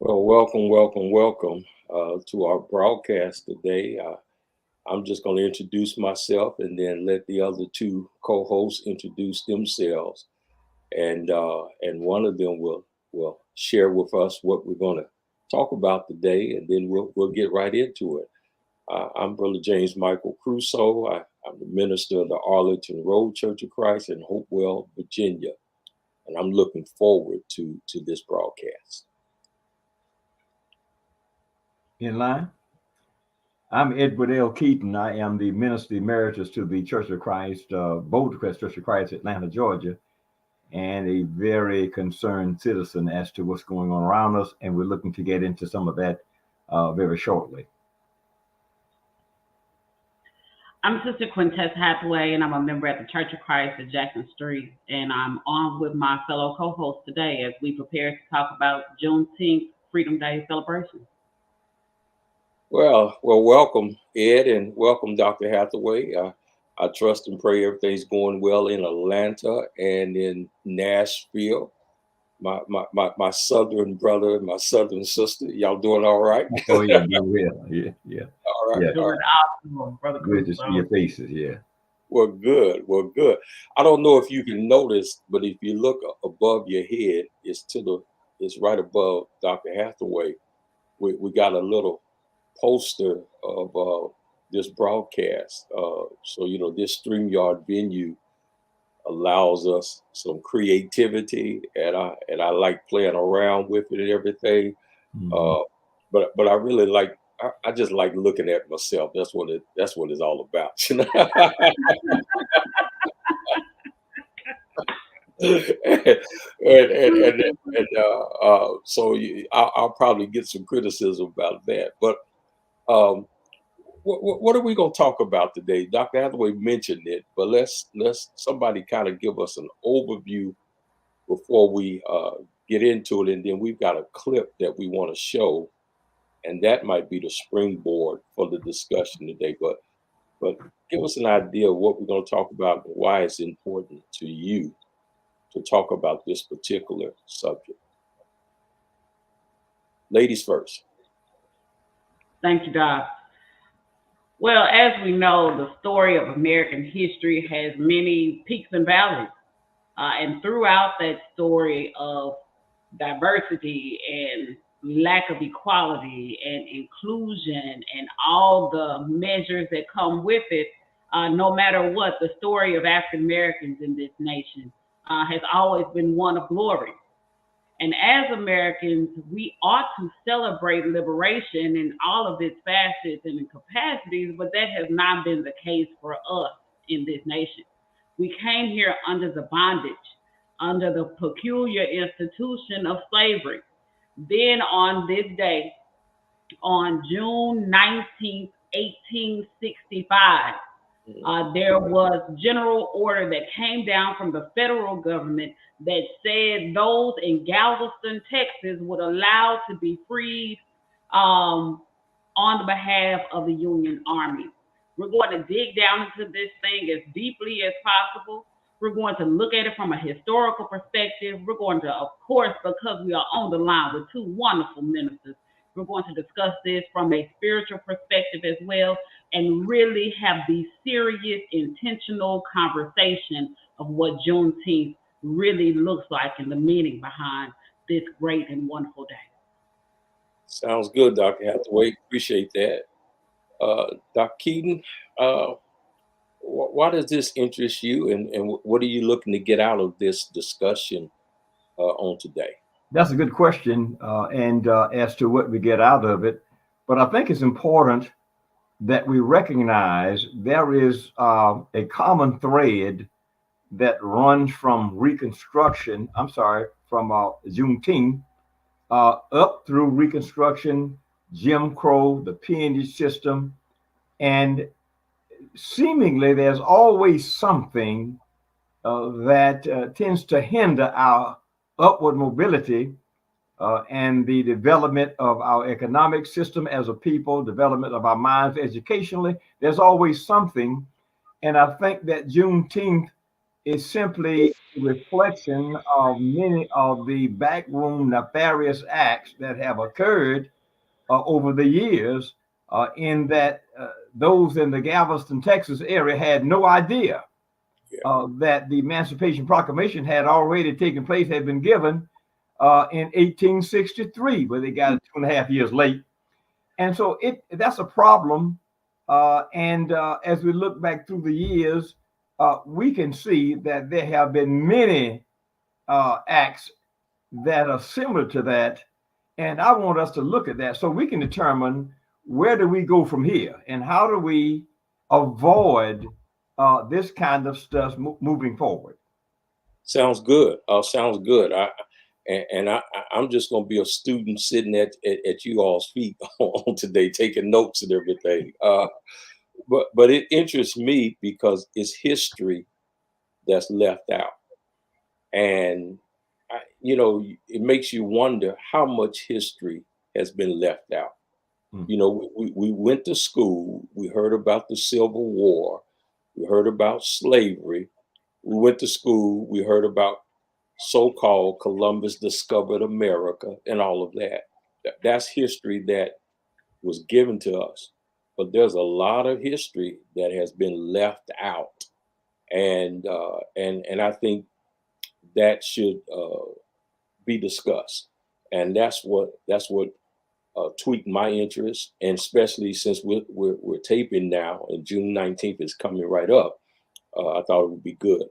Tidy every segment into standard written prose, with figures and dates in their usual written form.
Well, welcome to our broadcast today. I'm just going to introduce myself and then let the other two co-hosts introduce themselves, and one of them will share with us what we're going to talk about today, and then we'll get right into it. I'm Brother James Michael Crusoe. I'm the minister of the Arlington Road Church of Christ in Hopewell, Virginia, and I'm looking forward to this broadcast. In line. I'm Edward L. Keaton. I am the Minister Emeritus to the Church of Christ, Boulder Crest Church of Christ, Atlanta, Georgia, and a very concerned citizen as to what's going on around us. And we're looking to get into some of that very shortly. I'm Sister Quintess Hathaway, and I'm a member at the Church of Christ at Jackson Street. And I'm on with my fellow co-hosts today as we prepare to talk about Juneteenth Freedom Day celebration. Well, welcome, Ed, and welcome, Dr. Hathaway. I trust and pray everything's going well in Atlanta and in Nashville. My southern brother and my southern sister, y'all doing all right? Oh, yeah, yeah. All right, Yeah. all right. Awesome, Brother Good to see your faces, yeah. Well, good. I don't know if you can notice, but if you look above your head, it's right above Dr. Hathaway. We got a little poster of this broadcast. So, this StreamYard venue allows us some creativity, and I like playing around with it and everything. Mhm. But I really like. I just like looking at myself. That's what it's all about. So I'll probably get some criticism about that. But um, what are we going to talk about today? Dr. Hathaway mentioned it, but let's somebody kind of give us an overview before we get into it, and then we've got a clip that we want to show, and that might be the springboard for the discussion today. But give us an idea of what we're going to talk about and why it's important to you to talk about this particular subject. Ladies first. Thank you, Doc. Well, as we know, the story of American history has many peaks and valleys. And throughout that story of diversity and lack of equality and inclusion and all the measures that come with it, no matter what, the story of African Americans in this nation has always been one of glory. And as Americans, we ought to celebrate liberation in all of its facets and capacities, but that has not been the case for us in this nation. We came here under the bondage, under the peculiar institution of slavery. Then on this day, on June 19th, 1865, there was general order that came down from the federal government that said those in Galveston, Texas, would allow to be freed on the behalf of the Union Army. We're going to dig down into this thing as deeply as possible. We're going to look at it from a historical perspective. We're going to, of course, because we are on the line with two wonderful ministers, we're going to discuss this from a spiritual perspective as well and really have the serious, intentional conversation of what Juneteenth really looks like and the meaning behind this great and wonderful day. Sounds good, Dr. Hathaway. Appreciate that. Dr. Keaton, why does this interest you, and what are you looking to get out of this discussion on today? That's a good question, and as to what we get out of it. But I think it's important that we recognize there is a common thread that runs from from Juneteenth up through Reconstruction, Jim Crow, the peonage system, and seemingly there's always something that tends to hinder our upward mobility and the development of our economic system as a people, development of our minds educationally. There's always something. And I think that Juneteenth is simply a reflection of many of the backroom nefarious acts that have occurred over the years, in that those in the Galveston, Texas area had no idea Yeah. that the Emancipation Proclamation had already taken place, had been given in 1863, but they got it 2.5 years late. And so that's a problem. And as we look back through the years, we can see that there have been many acts that are similar to that. And I want us to look at that so we can determine where do we go from here and how do we avoid this kind of stuff moving forward. Sounds good. Sounds good. I'm just going to be a student sitting at you all's feet on today, taking notes and everything. But it interests me because it's history that's left out, and it makes you wonder how much history has been left out. We went to school. We heard about the Civil War. We heard about slavery. We went to school. We heard about so-called Columbus discovered America and all of that. That's history that was given to us. But there's a lot of history that has been left out, and I think that should be discussed. And that's what tweaked my interest, and especially since we're taping now, and June 19th is coming right up. I thought it would be good.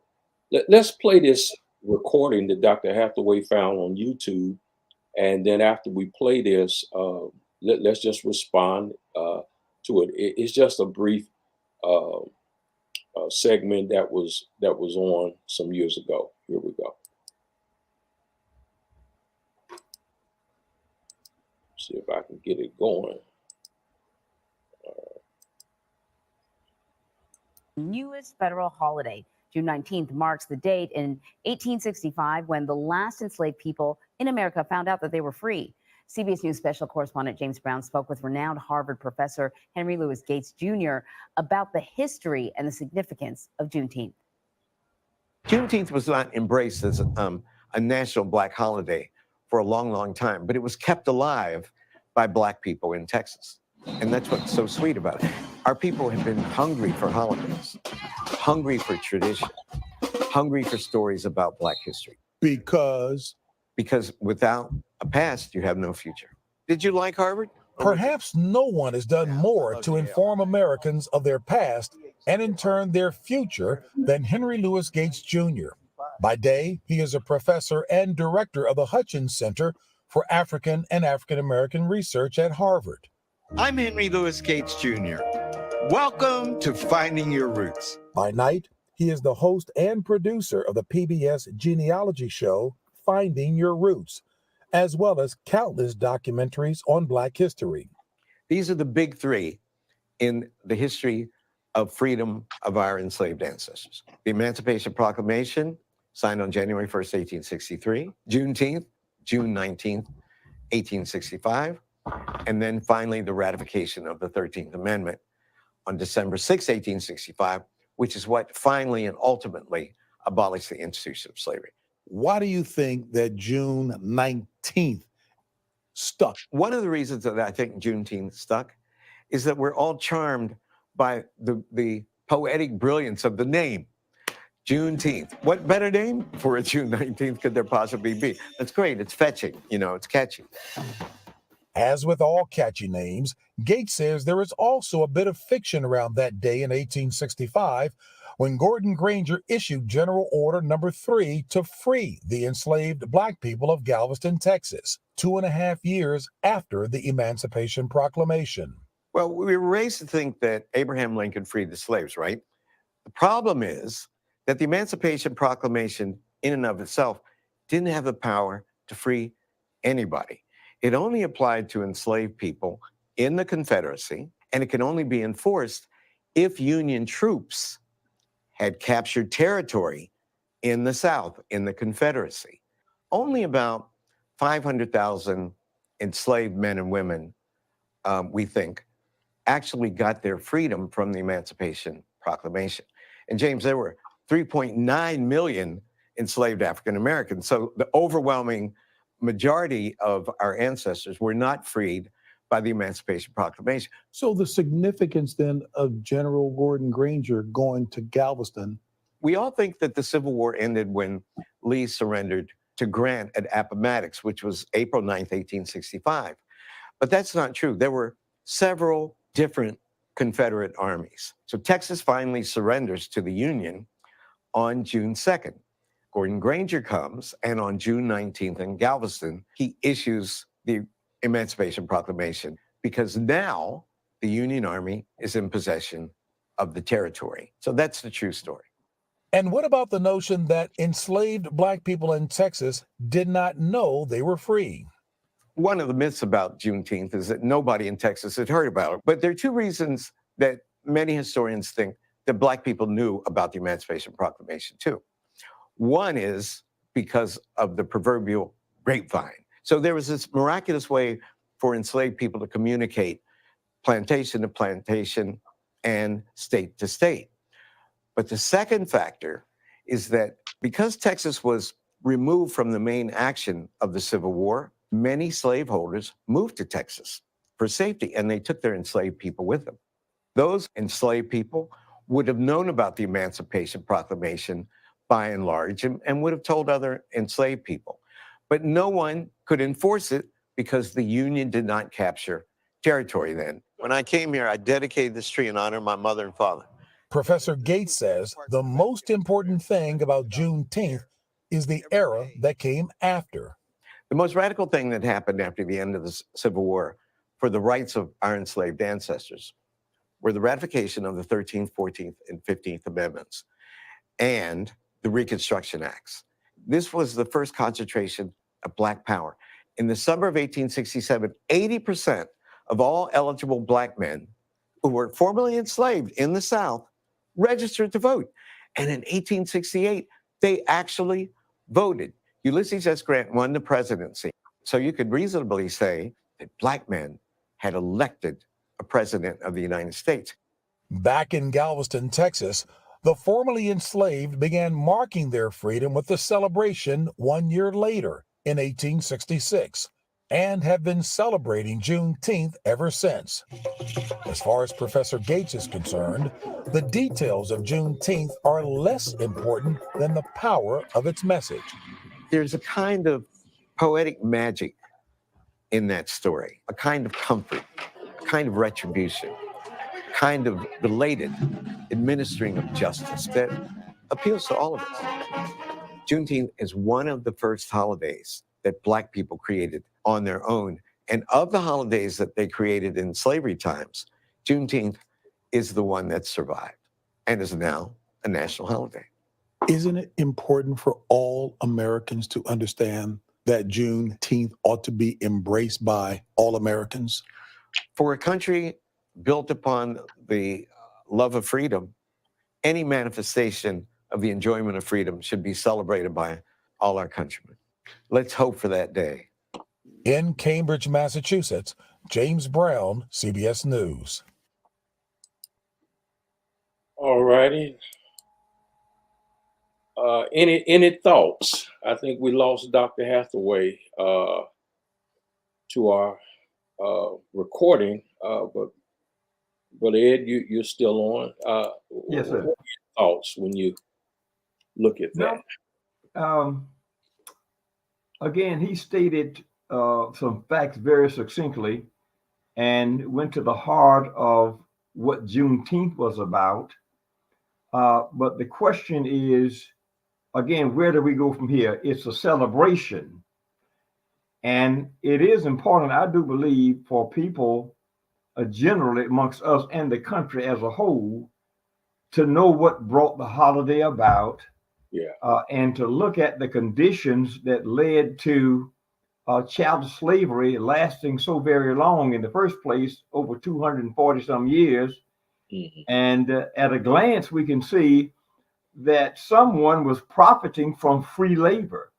Let's play this recording that Dr. Hathaway found on YouTube, and then after we play this, let's just respond to it. It's just a brief segment that was on some years ago. Here we go. See if I can get it going. Newest federal holiday. June 19th marks the date in 1865 when the last enslaved people in America found out that they were free. CBS News special correspondent James Brown spoke with renowned Harvard professor Henry Louis Gates Jr. about the history and the significance of Juneteenth. Juneteenth was not embraced as a national Black holiday for a long, long time, but it was kept alive by Black people in Texas. And that's what's so sweet about it. Our people have been hungry for holidays, hungry for tradition, hungry for stories about Black history. Because without a past, you have no future. Did you like Harvard? perhaps no one has done more to inform Americans of their past and in turn their future than Henry Louis Gates Jr. By day, he is a professor and director of the Hutchins Center for African and African American Research at Harvard. I'm Henry Louis Gates Jr. Welcome to Finding Your Roots. By night, he is the host and producer of the PBS genealogy show, Finding Your Roots, as well as countless documentaries on Black history. These are the big three in the history of freedom of our enslaved ancestors. The Emancipation Proclamation, signed on January 1st, 1863, Juneteenth, June 19th, 1865, and then finally the ratification of the 13th Amendment on December 6, 1865, which is what finally and ultimately abolished the institution of slavery. Why do you think that June 19th stuck? One of the reasons that I think Juneteenth stuck is that we're all charmed by the poetic brilliance of the name, Juneteenth. What better name for a June 19th could there possibly be? That's great. It's fetching. It's catchy. As with all catchy names, Gates says there is also a bit of fiction around that day in 1865 when Gordon Granger issued General Order Number 3 to free the enslaved Black people of Galveston, Texas, 2.5 years after the Emancipation Proclamation. Well, we were raised to think that Abraham Lincoln freed the slaves, right? The problem is that the Emancipation Proclamation in and of itself didn't have the power to free anybody. It only applied to enslaved people in the Confederacy, and it can only be enforced if Union troops had captured territory in the South, in the Confederacy. Only about 500,000 enslaved men and women, we think, actually got their freedom from the Emancipation Proclamation. And James, there were 3.9 million enslaved African Americans. So the overwhelming majority of our ancestors were not freed by the Emancipation Proclamation. So the significance then of General Gordon Granger going to Galveston. We all think that the Civil War ended when Lee surrendered to Grant at Appomattox, which was April 9th, 1865. But that's not true. There were several different Confederate armies. So Texas finally surrenders to the Union on June 2nd. Gordon Granger comes, and on June 19th in Galveston, he issues the Emancipation Proclamation, because now the Union Army is in possession of the territory. So that's the true story. And what about the notion that enslaved Black people in Texas did not know they were free? One of the myths about Juneteenth is that nobody in Texas had heard about it. But there are two reasons that many historians think that Black people knew about the Emancipation Proclamation too. One is because of the proverbial grapevine. So there was this miraculous way for enslaved people to communicate plantation to plantation and state to state. But the second factor is that because Texas was removed from the main action of the Civil War, many slaveholders moved to Texas for safety, and they took their enslaved people with them. Those enslaved people would have known about the Emancipation Proclamation by and large and would have told other enslaved people. But no one could enforce it because the Union did not capture territory then. When I came here, I dedicated this tree in honor of my mother and father. Professor Gates says the most important thing about Juneteenth is the era that came after. The most radical thing that happened after the end of the Civil War for the rights of our enslaved ancestors were the ratification of the 13th, 14th, and 15th Amendments and the Reconstruction Acts. This was the first concentration of Black power. In the summer of 1867, 80% of all eligible Black men who were formerly enslaved in the South registered to vote. And in 1868, they actually voted. Ulysses S. Grant won the presidency. So you could reasonably say that Black men had elected a president of the United States. Back in Galveston, Texas, the formerly enslaved began marking their freedom with the celebration 1 year later in 1866 and have been celebrating Juneteenth ever since. As far as Professor Gates is concerned, the details of Juneteenth are less important than the power of its message. There's a kind of poetic magic in that story, a kind of comfort, a kind of retribution, a kind of belated administering of justice that appeals to all of us. Juneteenth is one of the first holidays that Black people created on their own. And of the holidays that they created in slavery times, Juneteenth is the one that survived and is now a national holiday. Isn't it important for all Americans to understand that Juneteenth ought to be embraced by all Americans? For a country built upon the love of freedom, any manifestation of the enjoyment of freedom should be celebrated by all our countrymen. Let's hope for that day. In Cambridge, Massachusetts, James Brown, CBS News. All righty. Any thoughts? I think we lost Dr. Hathaway to our recording, but Brother Ed, you're still on. Yes, sir. What are your thoughts when you look at that? Again, he stated some facts very succinctly and went to the heart of what Juneteenth was about. But the question is, again, where do we go from here? It's a celebration. And it is important, I do believe, for people generally amongst us and the country as a whole to know what brought the holiday about. And to look at the conditions that led to child slavery lasting so very long in the first place, over 240 some years. Mm-hmm. And at a glance, we can see that someone was profiting from free labor.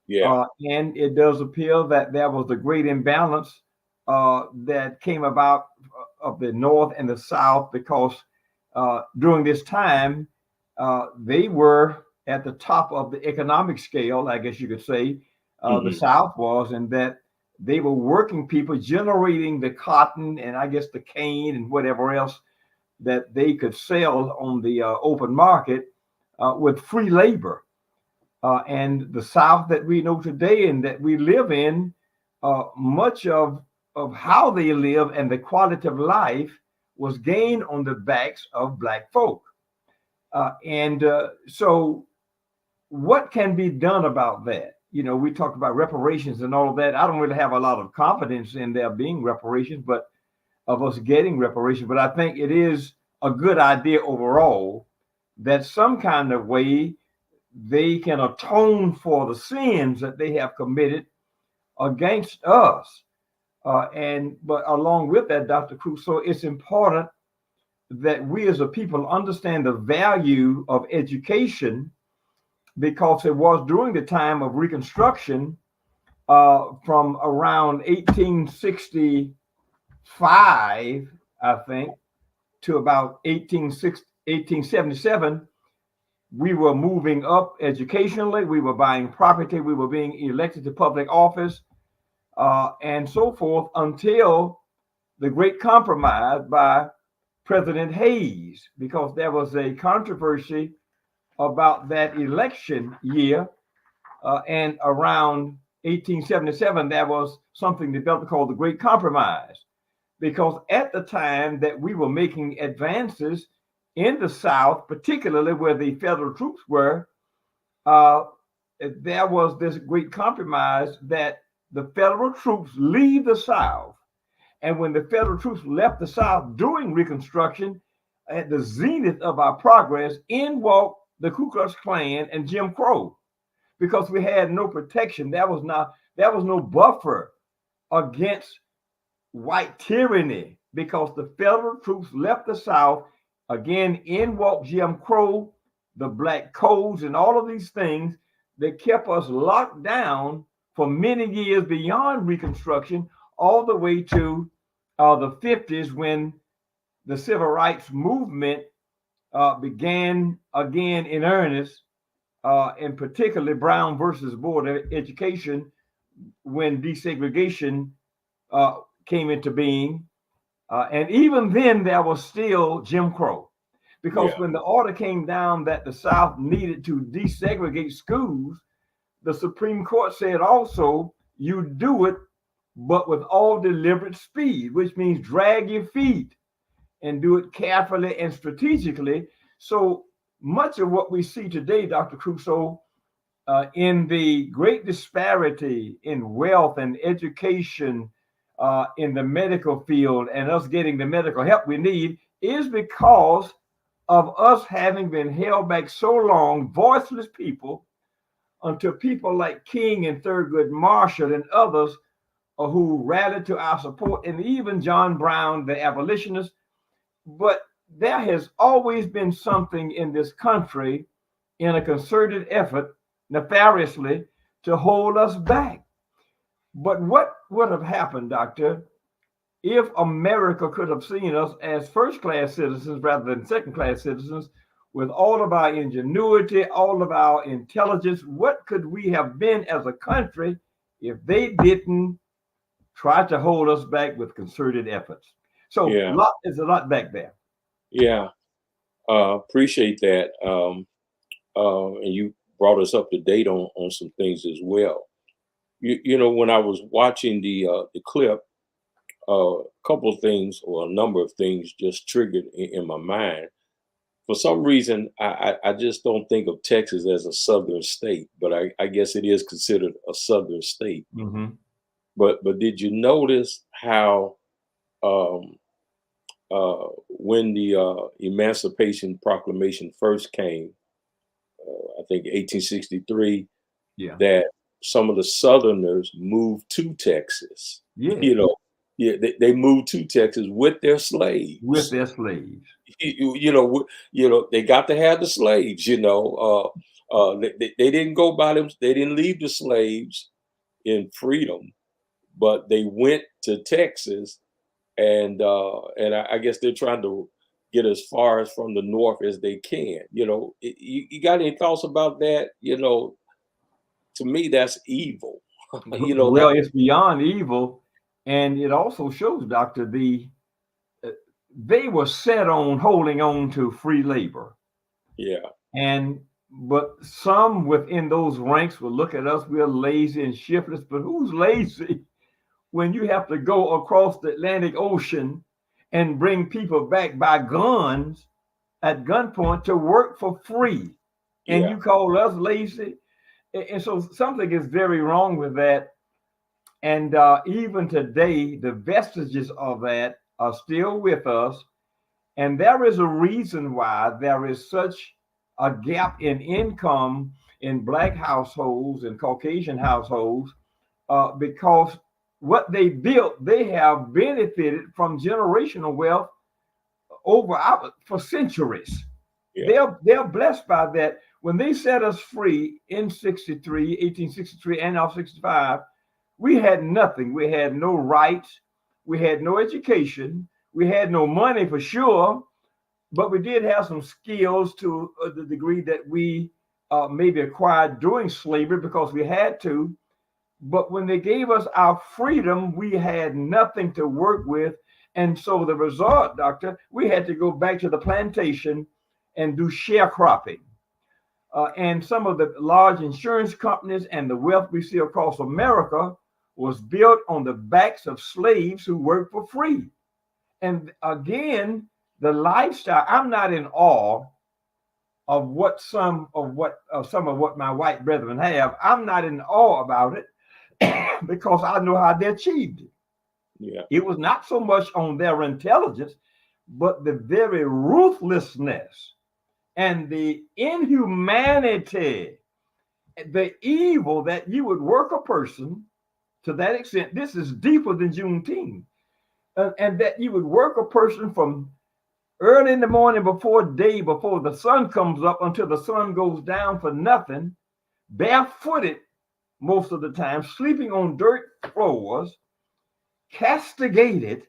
And it does appear that there was a great imbalance that came about of the North and the South, because during this time, they were at the top of the economic scale, I guess you could say, the South was, and that they were working people generating the cotton and I guess the cane and whatever else that they could sell on the open market with free labor. And the South that we know today and that we live in, much of how they live and the quality of life was gained on the backs of Black folk. So what can be done about that? You know, we talked about reparations and all of that. I don't really have a lot of confidence in there being reparations, but of us getting reparations. But I think it is a good idea overall that some kind of way they can atone for the sins that they have committed against us. But along with that, Dr. Crusoe, it's important that we as a people understand the value of education, because it was during the time of Reconstruction from around 1865, I think, to about 1877, we were moving up educationally. We were buying property. We were being elected to public office and so forth until the Great Compromise by President Hayes, because there was a controversy about that election year. And around 1877, there was something developed called the Great Compromise, because at the time that we were making advances in the South, particularly where the federal troops were, there was this great compromise that the federal troops leave the South. And when the federal troops left the South during Reconstruction, at the zenith of our progress, in walked the Ku Klux Klan and Jim Crow, because we had no protection. There was no buffer against white tyranny, because the federal troops left the South. Again, in walked Jim Crow, the black codes, and all of these things that kept us locked down for many years beyond Reconstruction, all the way to the 50s, when the civil rights movement began again in earnest, and particularly Brown versus Board of Education, when desegregation came into being. And even then, there was still Jim Crow, because when the order came down that the South needed to desegregate schools, the Supreme Court said also, you do it, but with all deliberate speed, which means drag your feet and do it carefully and strategically. So much of what we see today, Dr. Crusoe, in the great disparity in wealth and education, in the medical field, and us getting the medical help we need, is because of us having been held back so long, voiceless people, until people like King and Thurgood Marshall and others who rallied to our support, and even John Brown, the abolitionist. But there has always been something in this country in a concerted effort, nefariously, to hold us back. But what would have happened, Doctor, if America could have seen us as first-class citizens rather than second-class citizens, with all of our ingenuity, all of our intelligence? What could we have been as a country if they didn't try to hold us back with concerted efforts? So there's a lot back there. Yeah, appreciate that. And you brought us up to date on some things as well. You know, when I was watching the clip, a couple of things, or a number of things, just triggered in my mind. For some reason, I just don't think of Texas as a southern state, but I guess it is considered a southern state. Mm-hmm. But did you notice how when the Emancipation Proclamation first came, I think 1863, that some of the Southerners moved to Texas? You know, they moved to Texas with their slaves. You know, they got to have the slaves. You know, they didn't go by them. They didn't leave the slaves in freedom, but they went to Texas, and I guess they're trying to get as far as from the north as they can. You got any thoughts about that? To me, that's evil. Well, it's beyond evil, and it also shows, Doctor, they were set on holding on to free labor. Yeah. But some within those ranks will look at us, we're lazy and shiftless. But who's lazy when you have to go across the Atlantic Ocean and bring people back by guns at gunpoint to work for free? And you call us lazy? And so something is very wrong with that. And even today, the vestiges of that are still with us. And there is a reason why there is such a gap in income in Black households and Caucasian households, because what they built, they have benefited from generational wealth for centuries. They're blessed by that. When they set us free in 1863 and now 65, we had nothing. We had no rights. We had no education. We had no money for sure, but we did have some skills to the degree that we maybe acquired during slavery because we had to. But when they gave us our freedom, we had nothing to work with. And so the result, Doctor, we had to go back to the plantation and do sharecropping. And some of the large insurance companies and the wealth we see across America was built on the backs of slaves who worked for free. And again, the lifestyle, I'm not in awe of some of what my white brethren have. I'm not in awe about it because I know how they achieved it. Yeah. It was not so much on their intelligence, but the very ruthlessness and the inhumanity, the evil that you would work a person to that extent. This is deeper than Juneteenth. And that you would work a person from early in the morning before the sun comes up until the sun goes down for nothing, barefooted most of the time, sleeping on dirt floors, castigated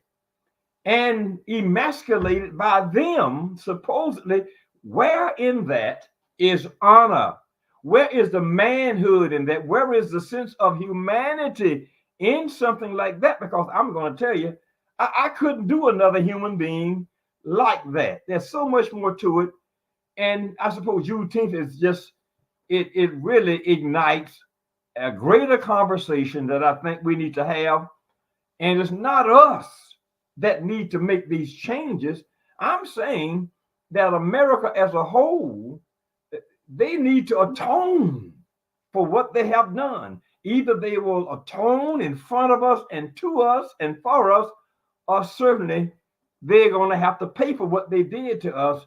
and emasculated by them, supposedly. Where in that is honor? Where is the manhood in that? Where is the sense of humanity in something like that? Because I'm going to tell you, I couldn't do another human being like that. There's so much more to it. And I suppose Juneteenth is just, it really ignites a greater conversation that I think we need to have. And it's not us that need to make these changes. I'm saying that America as a whole, they need to atone for what they have done. Either they will atone in front of us and to us and for us, or certainly they're going to have to pay for what they did to us,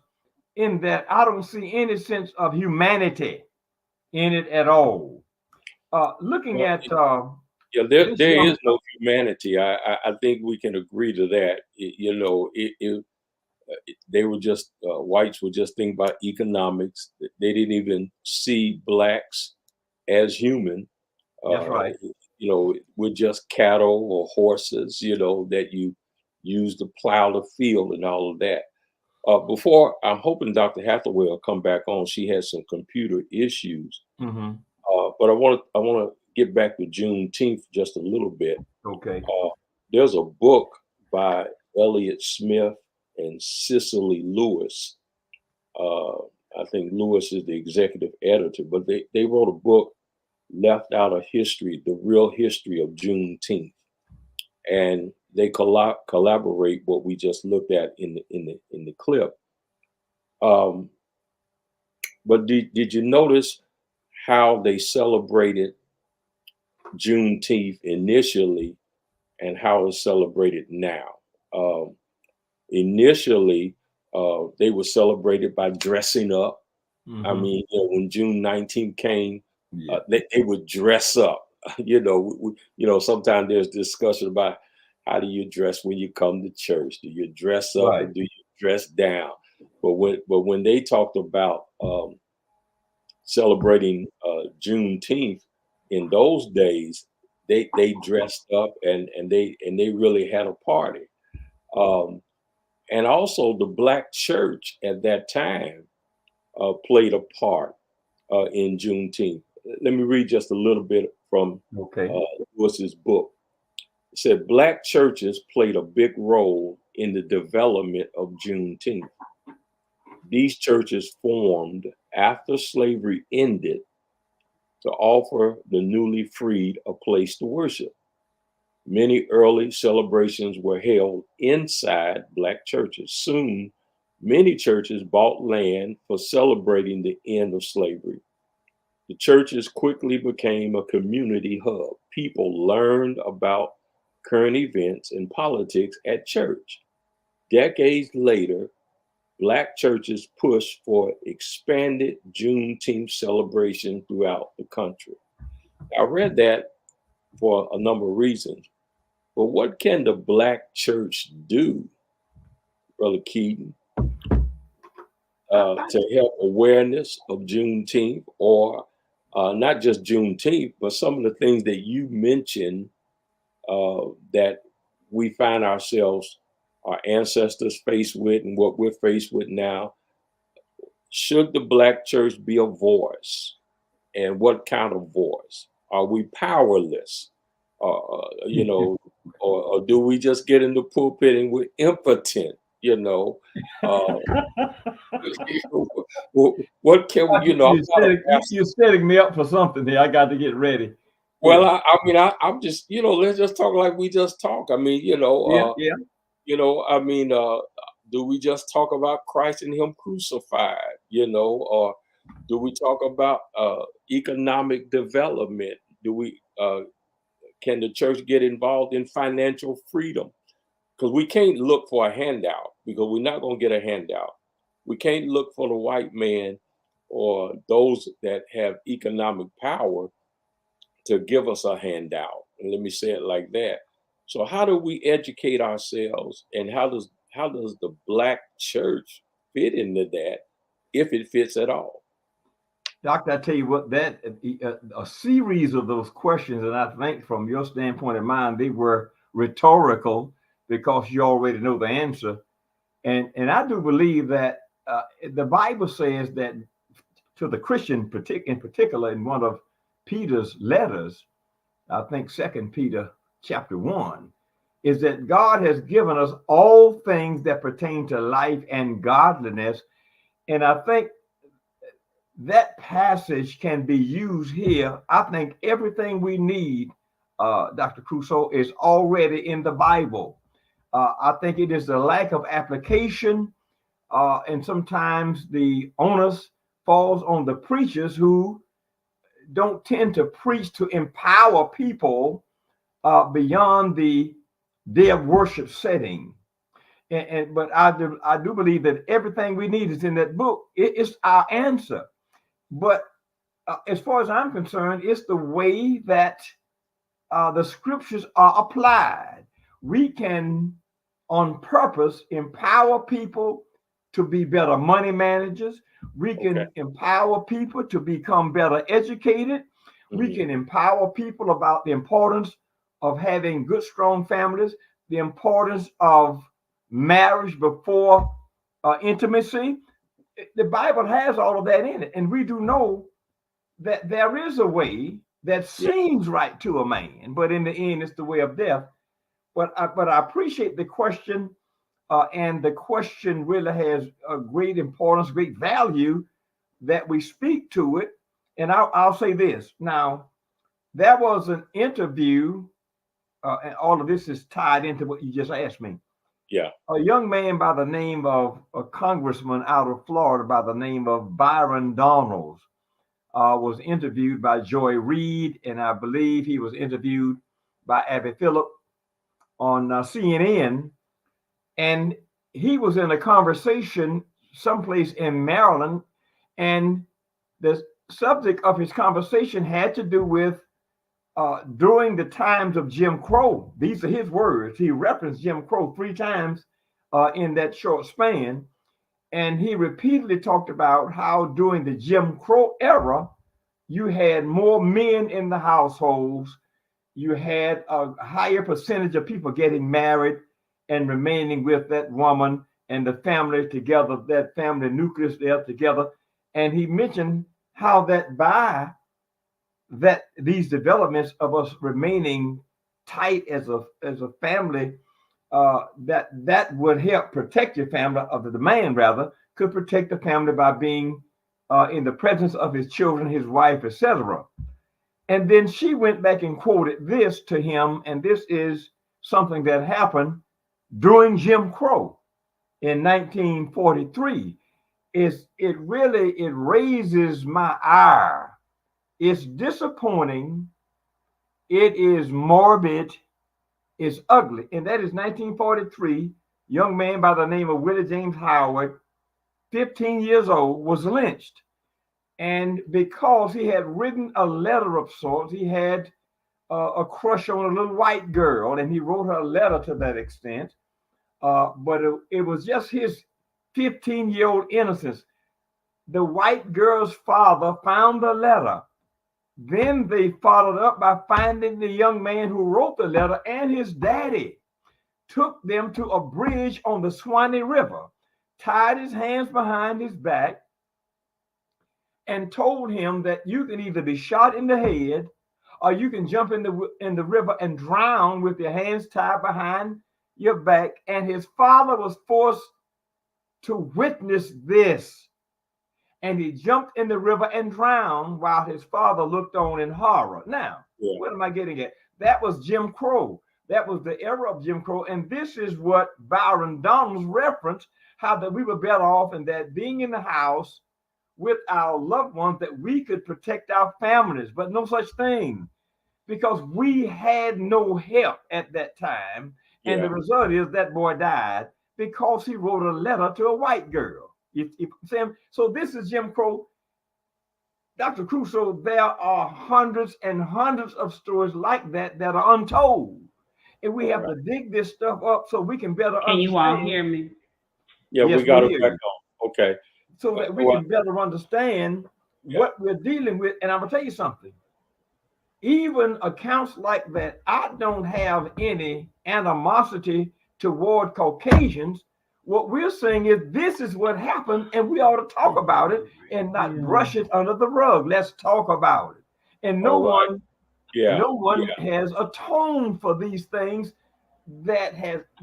in that I don't see any sense of humanity in it at all. Looking at there is no humanity. I think we can agree to that. They were just whites were just thinking about economics. They didn't even see blacks as human. That's right. We're just cattle or horses, that you use to plow the field and all of that. Before, I'm hoping Dr. Hathaway will come back on. She has some computer issues. Mm-hmm. But I want to get back to Juneteenth just a little bit. Okay. There's a book by Elliott Smith and Cicely Lewis. I think Lewis is the executive editor, but they wrote a book, Left Out of History, The Real History of Juneteenth. And they collaborate what we just looked at in the clip. But did you notice how they celebrated Juneteenth initially and how it's celebrated now? Initially, they were celebrated by dressing up. Mm-hmm. I mean, when June 19th came, they would dress up. Sometimes there's discussion about how do you dress when you come to church? Do you dress up or do you dress down? But when they talked about celebrating Juneteenth in those days, they dressed up and they really had a party. And also the Black church at that time played a part in Juneteenth. Let me read just a little bit from Lewis's book. It said Black churches played a big role in the development of Juneteenth. These churches formed after slavery ended to offer the newly freed a place to worship. Many early celebrations were held inside Black churches. Soon, many churches bought land for celebrating the end of slavery. The churches quickly became a community hub. People learned about current events and politics at church. Decades later, Black churches pushed for expanded Juneteenth celebration throughout the country. I read that for a number of reasons. But what can the Black church do, Brother Keaton, to help awareness of Juneteenth, or not just Juneteenth, but some of the things that you mentioned that we find ourselves, our ancestors faced with, and what we're faced with now? Should the Black church be a voice? And what kind of voice? Are we powerless? You know, or do we just get in the pulpit and we're impotent? You know, what can we? You know, you're setting me up for something here. I got to get ready. Well, I mean, I'm just, you know, let's just talk like we just talk. I mean, you know, you know, I mean, do we just talk about Christ and Him crucified? You know, or do we talk about economic development? Do we? Can the church get involved in financial freedom? Because we can't look for a handout, because we're not going to get a handout. We can't look for the white man or those that have economic power to give us a handout. And let me say it like that. So how do we educate ourselves, and how does the Black church fit into that, if it fits at all? Doctor, I tell you what, that a series of those questions, and I think from your standpoint and mine, they were rhetorical because you already know the answer. And I do believe that the Bible says that to the Christian in particular, in one of Peter's letters, I think 2 Peter chapter 1, is that God has given us all things that pertain to life and godliness. And I think that passage can be used here. I think everything we need, Dr. Crusoe, is already in the Bible. I think it is the lack of application, and sometimes the onus falls on the preachers who don't tend to preach to empower people beyond the their worship setting. But I do believe that everything we need is in that book. It's our answer. But as far as I'm concerned, it's the way that the scriptures are applied. We can, on purpose, empower people to be better money managers. We can empower people to become better educated. We can empower people about the importance of having good, strong families, the importance of marriage before intimacy. The Bible has all of that in it. And we do know that there is a way that seems right to a man, but in the end, it's the way of death. But I appreciate the question, and the question really has a great importance, great value that we speak to it. And I'll say this. Now, there was an interview, and all of this is tied into what you just asked me. Yeah. A young man by the name of a congressman out of Florida by the name of Byron Donalds was interviewed by Joy Reid, and I believe he was interviewed by Abby Phillip on CNN. And he was in a conversation someplace in Maryland, and the subject of his conversation had to do with during the times of Jim Crow. These are his words. He referenced Jim Crow 3 times in that short span. And he repeatedly talked about how during the Jim Crow era, you had more men in the households. You had a higher percentage of people getting married and remaining with that woman and the family together, that family nucleus there together. And he mentioned how that by that these developments of us remaining tight as a family, that would help protect your family, of the man rather, could protect the family by being in the presence of his children, his wife, etc. And then she went back and quoted this to him, and this is something that happened during Jim Crow in 1943. It raises my ire. It's disappointing. It is morbid. It's ugly. And that is 1943. Young man by the name of Willie James Howard, 15 years old, was lynched. And because he had written a letter of sorts, he had a crush on a little white girl, and he wrote her a letter to that extent. But it was just his 15-year-old innocence. The white girl's father found the letter. Then they followed up by finding the young man who wrote the letter, and his daddy took them to a bridge on the Swanee River, tied his hands behind his back, and told him that you can either be shot in the head or you can jump in the river and drown with your hands tied behind your back. And his father was forced to witness this. And he jumped in the river and drowned while his father looked on in horror. Now, what am I getting at? That was Jim Crow. That was the era of Jim Crow. And this is what Byron Donalds referenced, how that we were better off in that being in the house with our loved ones, that we could protect our families, but no such thing, because we had no help at that time. And the result is that boy died because he wrote a letter to a white girl. So this is Jim Crow. Dr. Crusoe, there are hundreds and hundreds of stories like that that are untold. And we have to dig this stuff up so we can better understand. Can you all hear me? Yeah, yes, we got it back on. Okay. So that we can better understand what we're dealing with. And I'm going to tell you something. Even accounts like that, I don't have any animosity toward Caucasians. What we're saying is this is what happened, and we ought to talk about it and not brush it under the rug. Let's talk about it. And no one has atoned for these things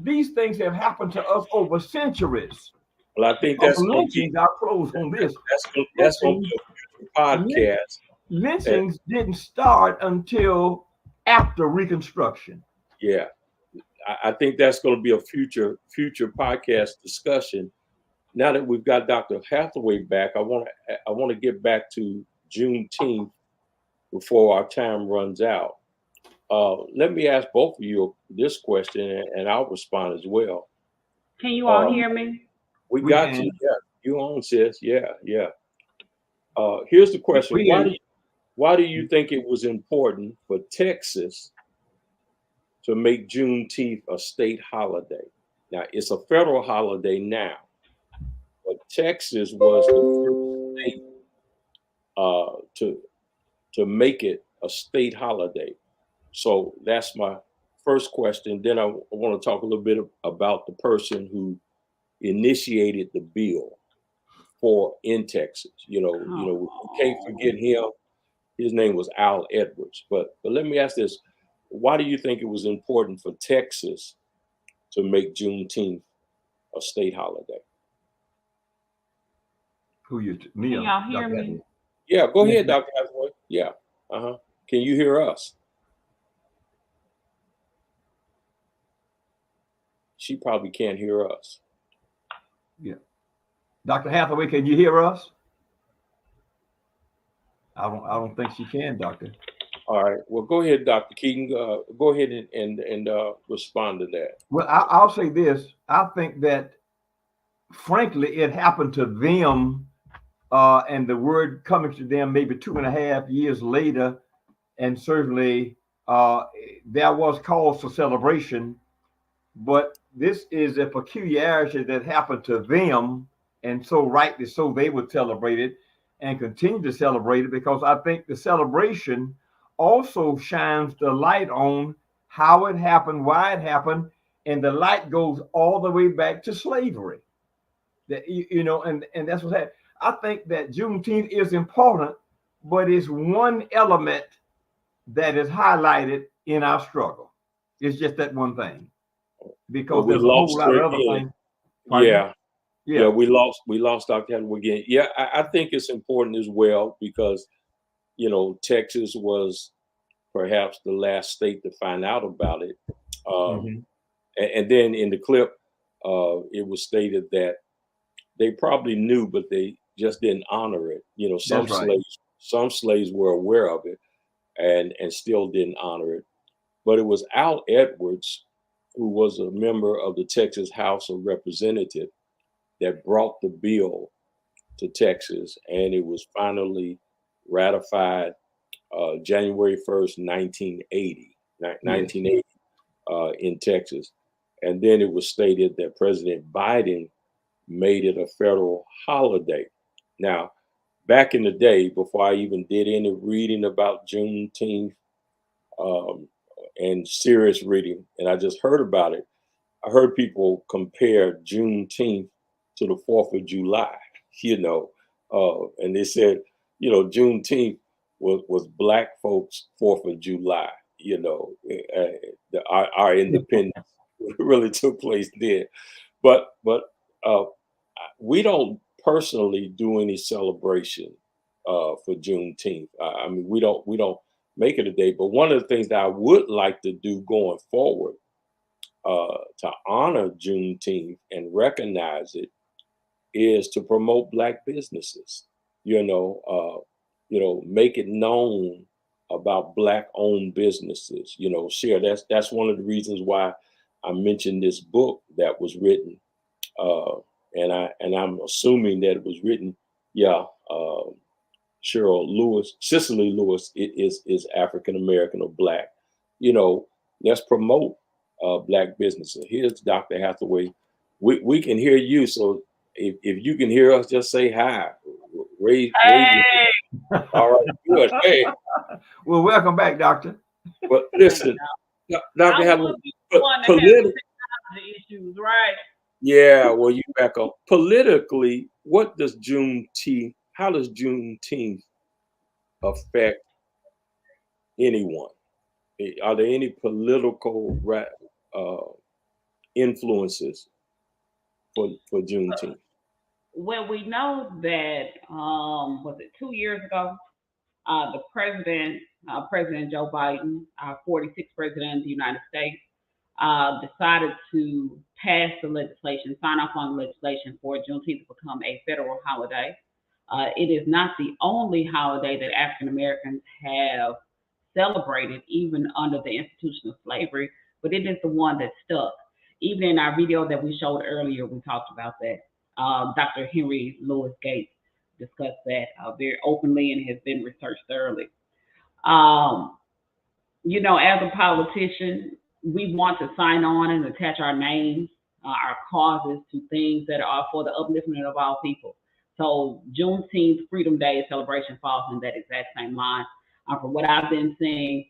these things have happened to us over centuries. Well, I think that's going to be our close on this. That's going to be a future podcast. Lynchings didn't start until after Reconstruction. Yeah. I think that's going to be a future podcast discussion. Now that we've got Dr. Hathaway back, I want to get back to Juneteenth before our time runs out. Let me ask both of you this question, and I'll respond as well. Can you all hear me? We got you. Yeah, you on, sis. Yeah. Here's the question: Why do you think it was important for Texas to make Juneteenth a state holiday? Now, it's a federal holiday now, but Texas was the first state to make it a state holiday. So that's my first question. Then I want to talk a little bit about the person who initiated the bill in Texas. We can't forget him. His name was Al Edwards. But let me ask this. Why do you think it was important for Texas to make Juneteenth a state holiday? Can y'all hear me? Yeah, go ahead, Dr. Hathaway. Yeah. Can you hear us? She probably can't hear us. Yeah. Dr. Hathaway, can you hear us? I don't think she can, Doctor. All right. Well, go ahead, Dr. Keaton. Go ahead and respond to that. Well, I'll say this. I think that, frankly, it happened to them, and the word coming to them maybe 2.5 years later, and certainly there was cause for celebration, but this is a peculiarity that happened to them, and so rightly so they would celebrate it and continue to celebrate it, because I think the celebration also shines the light on how it happened, why it happened, and the light goes all the way back to slavery. That you know, and that's what's happening. I think that Juneteenth is important, but it's one element that is highlighted in our struggle. It's just that one thing, Well, because we there's a whole lost lot her of other again. things. Pardon? Yeah. Yeah, Yeah. we lost Dr. Hathaway again. Yeah, I think it's important as well because, you know, Texas was perhaps the last state to find out about it. Mhm. And then in the clip, it was stated that they probably knew, but they just didn't honor it. You know, That's right. some slaves were aware of it and still didn't honor it. But it was Al Edwards, who was a member of the Texas House of Representatives, that brought the bill to Texas, and it was finally ratified January 1st, 1980, Yes. 1980 in Texas. And then it was stated that President Biden made it a federal holiday. Now, back in the day, before I even did any reading about Juneteenth um, and serious reading, and I just heard about it, I heard people compare Juneteenth to the 4th of July, you know, and they said, you know, Juneteenth was Black folks' 4th of July, you know, our independence really took place then. But uh, we don't personally do any celebration for Juneteenth. I mean, we don't make it a day. But one of the things that I would like to do going forward to honor Juneteenth and recognize it is to promote Black businesses. You know, make it known about Black-owned businesses. You know, share. That's one of the reasons why I mentioned this book that was written, uh, and I'm assuming that it was written. Yeah, Cheryl Lewis, Cicely Lewis, it is African American or Black. You know, let's promote Black businesses. Here's Dr. Hathaway. We can hear you, so if you can hear us, just say hi. Raise your Hey, all right, good. Hey, Well, welcome back, Doctor. but listen, I Dr. would Hathaway, be the one that has political. the issues, right? Yeah, well, you back up. Politically, what does Juneteenth? How does Juneteenth affect anyone? Are there any political uh, influences for Juneteenth? Well, we know that was it 2 years ago? The president, President Joe Biden, our 46th president of the United States, decided to pass the legislation, sign off on the legislation for Juneteenth to become a federal holiday. It is not the only holiday that African Americans have celebrated, even under the institution of slavery, but it is the one that stuck. Even in our video that we showed earlier, we talked about that. Dr. Henry Louis Gates discussed that very openly and has been researched thoroughly. Um, you know, as a politician, we want to sign on and attach our names, our causes to things that are for the upliftment of all people. So Juneteenth Freedom Day celebration falls in that exact same line. From what I've been seeing,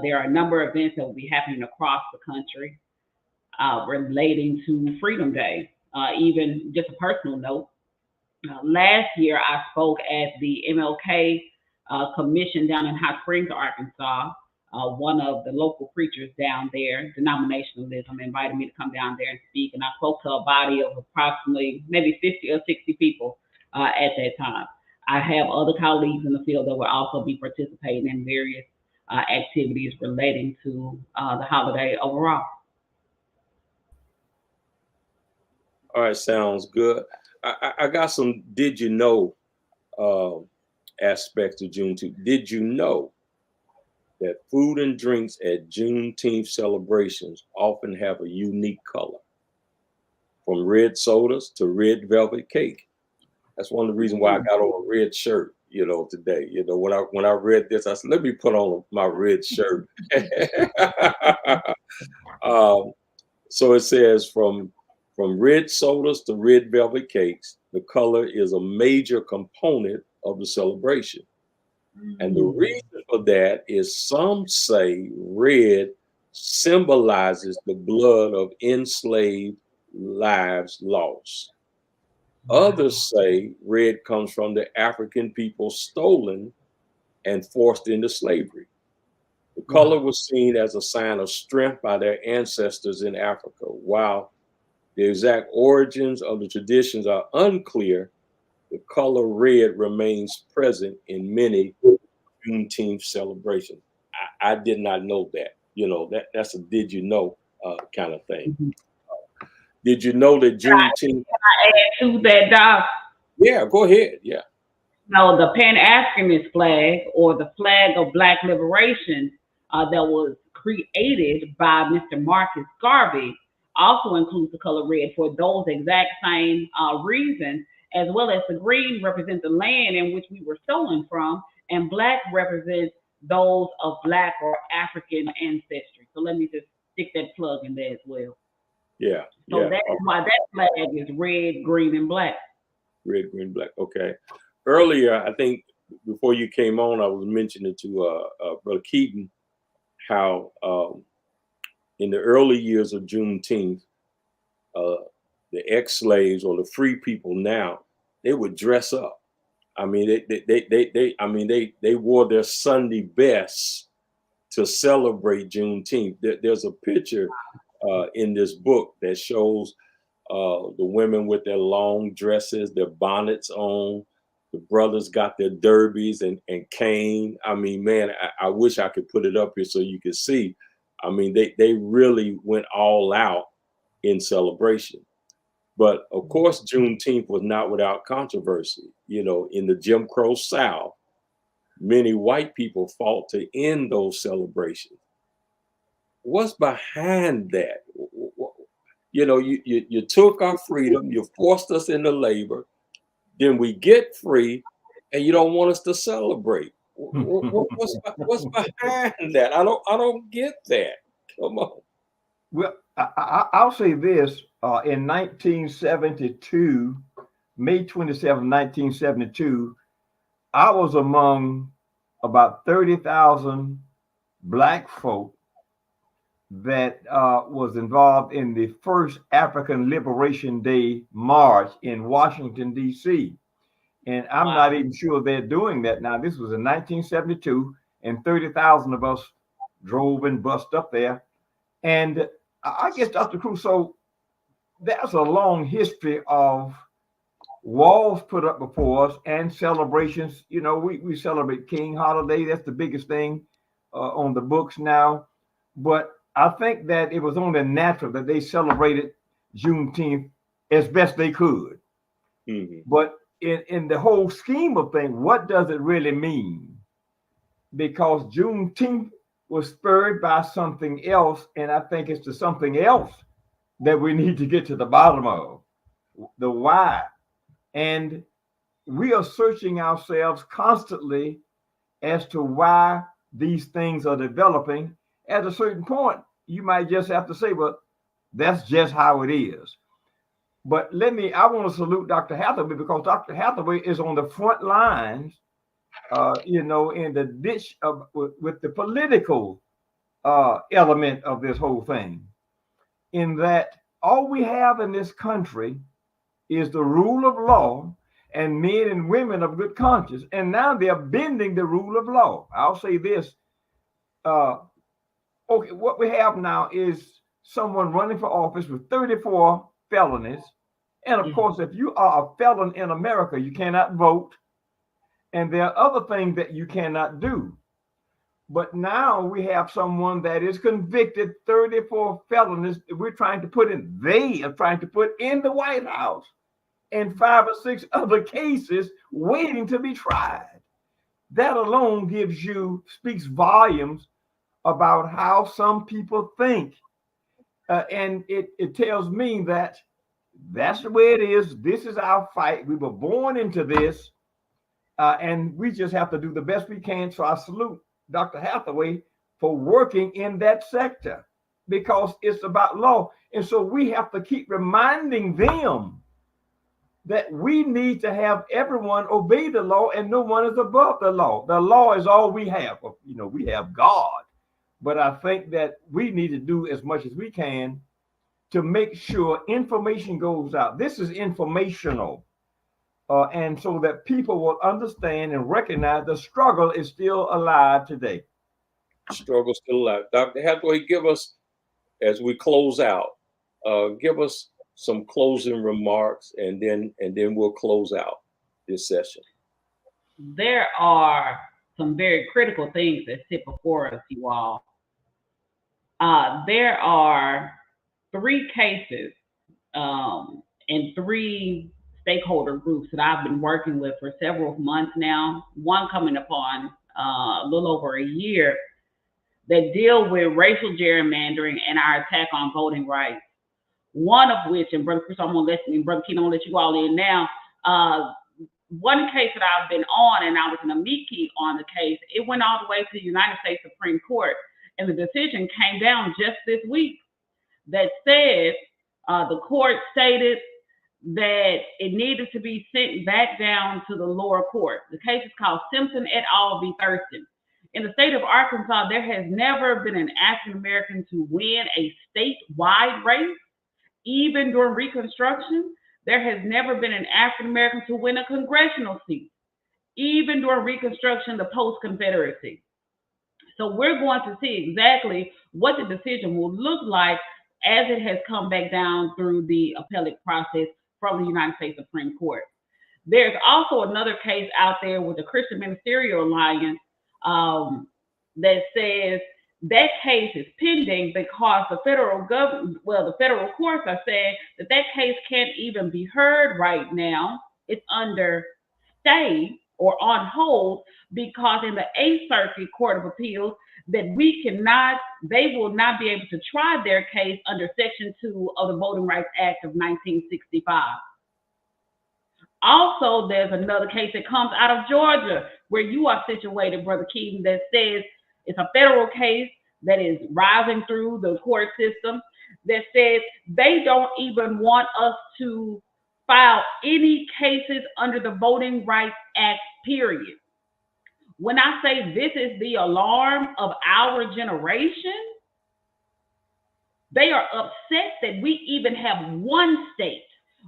there are a number of events that will be happening across the country relating to Freedom Day. Even just a personal note, last year, I spoke at the MLK Commission down in Hot Springs, Arkansas. One of the local preachers down there, denominationalism, invited me to come down there and speak. And I spoke to a body of approximately maybe 50 or 60 people at that time. I have other colleagues in the field that will also be participating in various activities relating to the holiday overall. All right, sounds good. I got some did you know uh, aspects of Juneteenth. Did you know that food and drinks at Juneteenth celebrations often have a unique color, from red sodas to red velvet cake? That's one of the reasons why I got on a red shirt, you know, today. You know, when I read this, I said, let me put on my red shirt. um, so it says from red sodas to red velvet cakes, the color is a major component of the celebration. And the reason for that is some say red symbolizes the blood of enslaved lives lost. Others say red comes from the African people stolen and forced into slavery. The color was seen as a sign of strength by their ancestors in Africa. While the exact origins of the traditions are unclear, the color red remains present in many Juneteenth celebrations. I did not know that. You know, that's a did you know kind of thing. Did you know that Juneteenth? Add to that, Doc. Yeah, go ahead. Yeah. No, the Pan-Africanist flag, or the flag of Black liberation, that was created by Mr. Marcus Garvey, also includes the color red for those exact same reasons, as well as the green represents the land in which we were stolen from, and black represents those of Black or African ancestry. So let me just stick that plug in there as well. Yeah. So Yeah. that's why that flag is red, green, and black. Red, green, black. Okay. Earlier, I think before you came on, I was mentioning to Brother Keaton how in the early years of Juneteenth, the ex-slaves or the free people now, they would dress up. I mean, they wore their Sunday best to celebrate Juneteenth. There's a picture in this book that shows the women with their long dresses, their bonnets on. The brothers got their derbies and cane. I mean, man, I wish I could put it up here so you could see. I mean, they really went all out in celebration. But of course, Juneteenth was not without controversy. You know, in the Jim Crow South, many white people fought to end those celebrations. What's behind that? You know, you took our freedom, you forced us into labor, then we get free, and you don't want us to celebrate. What's behind that? I don't get that. Come on. Well, I'll say this. In 1972, May 27, 1972, I was among about 30,000 Black folk that was involved in the first African Liberation Day march in Washington, D.C. And I'm not even sure they're doing that now. This was in 1972, and 30,000 of us drove and bussed up there. And I guess, Dr. Crusoe, there's a long history of walls put up before us and celebrations. You know, we celebrate King Holiday. That's the biggest thing on the books now. But I think that it was only natural that they celebrated Juneteenth as best they could. Mm-hmm. But in the whole scheme of things, what does it really mean? Because Juneteenth was spurred by something else, and I think it's the something else that we need to get to the bottom of, the why. And we are searching ourselves constantly as to why these things are developing. At a certain point, you might just have to say, well, that's just how it is. But I want to salute Dr. Hathaway, because Dr. Hathaway is on the front lines, you know, in the ditch with the political element of this whole thing, in that all we have in this country is the rule of law and men and women of good conscience. And now they're bending the rule of law. I'll say this. Okay, what we have now is someone running for office with 34 felonies. And of course, if you are a felon in America, you cannot vote. And there are other things that you cannot do. But now we have someone that is convicted, 34 felonies. They are trying to put in the White House, and 5 or 6 other cases waiting to be tried. That alone speaks volumes about how some people think. And it tells me that that's the way it is. This is our fight. We were born into this, and we just have to do the best we can. So I salute Dr. Hathaway for working in that sector, because it's about law. And so we have to keep reminding them that we need to have everyone obey the law, and no one is above the law. The law is all we have. You know, we have God, but I think that we need to do as much as we can to make sure information goes out. This is informational. and so that people will understand and recognize the struggle is still alive today. Struggle still alive. Dr. Hathaway, give us, as we close out, give us some closing remarks, and then we'll close out this session. There are some very critical things that sit before us, you all. There are 3 cases and 3 stakeholder groups that I've been working with for several months now, one coming upon a little over a year, that deal with racial gerrymandering and our attack on voting rights. One of which, and Brother Chris, Brother Keaton, I'm gonna let you all in now. One case that I've been on, and I was an amici on the case, it went all the way to the United States Supreme Court, and the decision came down just this week that said the court stated that it needed to be sent back down to the lower court. The case is called Simpson et al. V. Thurston. In the state of Arkansas, there has never been an African American to win a statewide race, even during Reconstruction. There has never been an African American to win a congressional seat, even during Reconstruction, the post-Confederacy. So we're going to see exactly what the decision will look like as it has come back down through the appellate process from the United States Supreme Court. There's also another case out there with the Christian Ministerial Alliance that says that case is pending because the federal government, the federal courts are saying that that case can't even be heard right now. It's under stay or on hold because in the 8th Circuit Court of Appeals that they will not be able to try their case under Section 2 of the Voting Rights Act of 1965. Also, there's another case that comes out of Georgia where you are situated, Brother Keaton, that says it's a federal case that is rising through the court system that says they don't even want us to file any cases under the Voting Rights Act, period. When I say this is the alarm of our generation, they are upset that we even have one state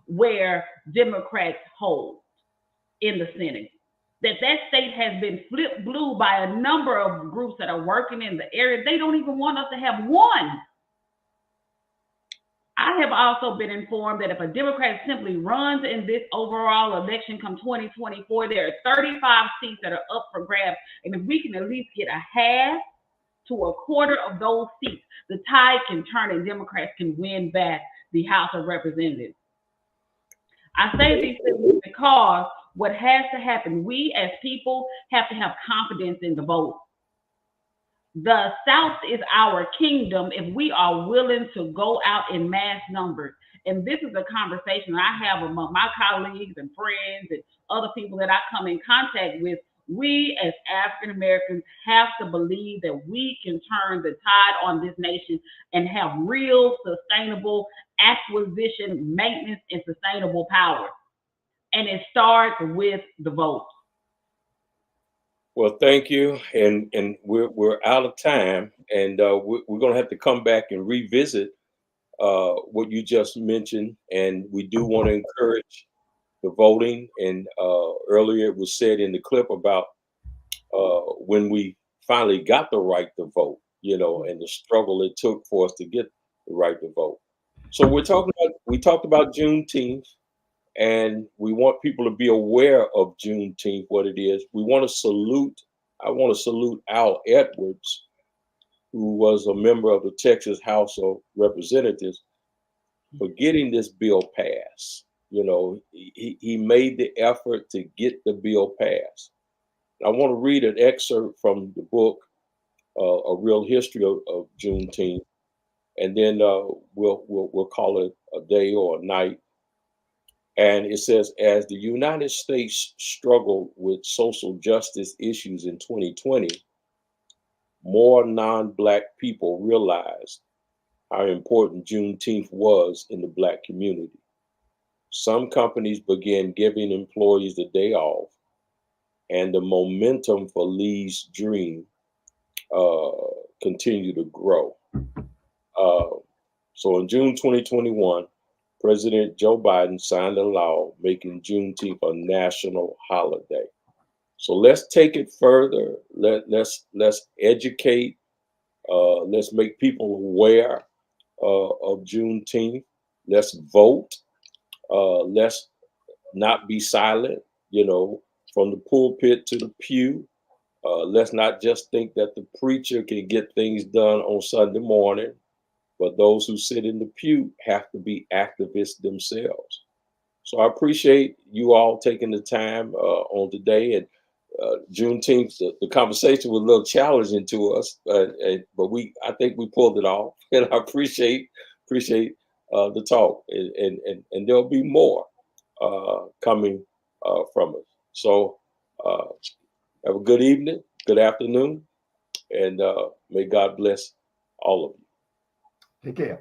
where Democrats hold in the Senate. That state has been flipped blue by a number of groups that are working in the area. They don't even want us to have one. I have also been informed that if a Democrat simply runs in this overall election come 2024, there are 35 seats that are up for grabs. And if we can at least get a half to a quarter of those seats, the tide can turn and Democrats can win back the House of Representatives. I say these things because what has to happen, we as people have to have confidence in the vote. The South is our kingdom if we are willing to go out in mass numbers. And this is a conversation I have among my colleagues and friends and other people that I come in contact with. We as African Americans have to believe that we can turn the tide on this nation and have real sustainable acquisition, maintenance, and sustainable power. And it starts with the vote. Well, thank you, and we're out of time, and we're going to have to come back and revisit what you just mentioned, and we do want to encourage the voting. And earlier it was said in the clip about when we finally got the right to vote, and the struggle it took for us to get the right to vote. So we talked about Juneteenth. And we want people to be aware of Juneteenth, what it is. I want to salute Al Edwards, who was a member of the Texas House of Representatives, for getting this bill passed. He made the effort to get the bill passed. I want to read an excerpt from the book, A Real History of Juneteenth, and then we'll call it a day or a night. And it says, as the United States struggled with social justice issues in 2020, more non-Black people realized how important Juneteenth was in the Black community. Some companies began giving employees the day off, and the momentum for Lee's dream continued to grow. So in June 2021, President Joe Biden signed a law making Juneteenth a national holiday. So let's take it further. Let's educate. Let's make people aware of Juneteenth. Let's vote. Let's not be silent. You know, from the pulpit to the pew. Let's not just think that the preacher can get things done on Sunday morning, but those who sit in the pew have to be activists themselves. So I appreciate you all taking the time on today. And Juneteenth, the conversation was a little challenging to us, but I think we pulled it off, and I appreciate the talk, and there'll be more coming from us. So have a good evening, good afternoon, and may God bless all of you. Take care.